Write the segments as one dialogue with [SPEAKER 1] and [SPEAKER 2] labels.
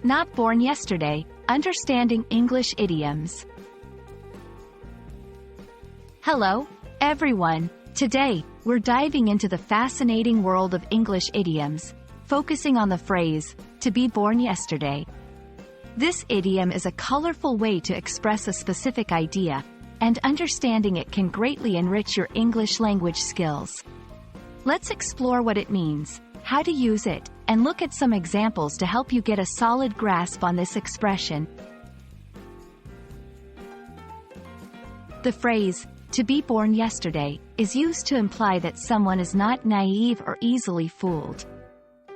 [SPEAKER 1] Not born yesterday. Understanding English idioms. Hello, everyone. Today, we're diving into the fascinating world of English idioms, focusing on the phrase, to be born yesterday. This idiom is a colorful way to express a specific idea, and understanding it can greatly enrich your English language skills. Let's explore what it means, how to use it, and look at some examples to help you get a solid grasp on this expression. The phrase, to be born yesterday, is used to imply that someone is not naive or easily fooled.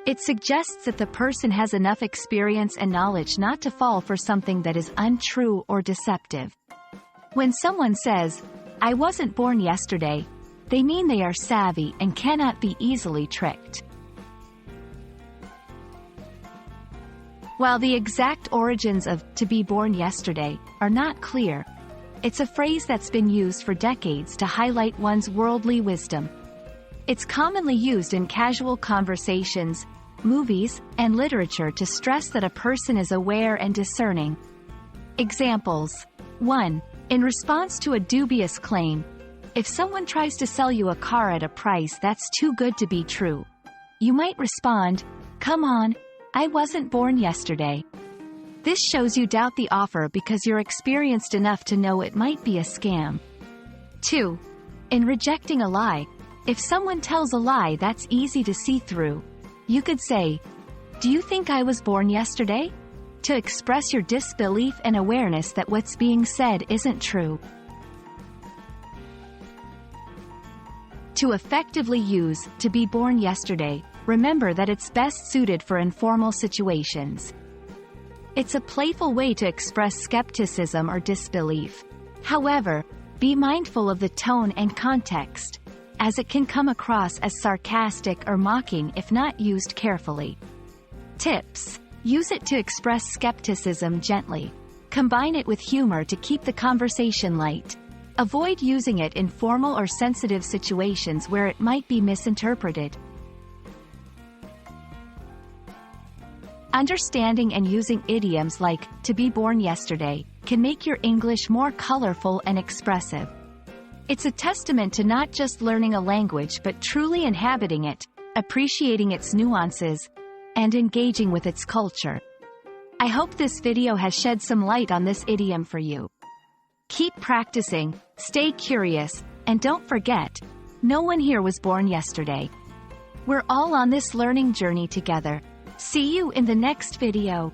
[SPEAKER 1] It suggests that the person has enough experience and knowledge not to fall for something that is untrue or deceptive. When someone says, "I wasn't born yesterday," they mean they are savvy and cannot be easily tricked. While the exact origins of "to be born yesterday" are not clear, it's a phrase that's been used for decades to highlight one's worldly wisdom. It's commonly used in casual conversations, movies, and literature to stress that a person is aware and discerning. Examples. 1. In response to a dubious claim, if someone tries to sell you a car at a price that's too good to be true, you might respond, "Come on, I wasn't born yesterday." This shows you doubt the offer because you're experienced enough to know it might be a scam. 2. In rejecting a lie, if someone tells a lie that's easy to see through, you could say, "Do you think I was born yesterday?" to express your disbelief and awareness that what's being said isn't true. To effectively use "to be born yesterday," remember that it's best suited for informal situations. It's a playful way to express skepticism or disbelief. However, be mindful of the tone and context, as it can come across as sarcastic or mocking if not used carefully. Tips. Use it to express skepticism gently. Combine it with humor to keep the conversation light. Avoid using it in formal or sensitive situations where it might be misinterpreted. Understanding and using idioms like "to be born yesterday" can make your English more colorful and expressive. It's a testament to not just learning a language but truly inhabiting it, appreciating its nuances, and engaging with its culture. I hope this video has shed some light on this idiom for you. Keep practicing, stay curious, and don't forget, no one here was born yesterday. We're all on this learning journey together. See you in the next video.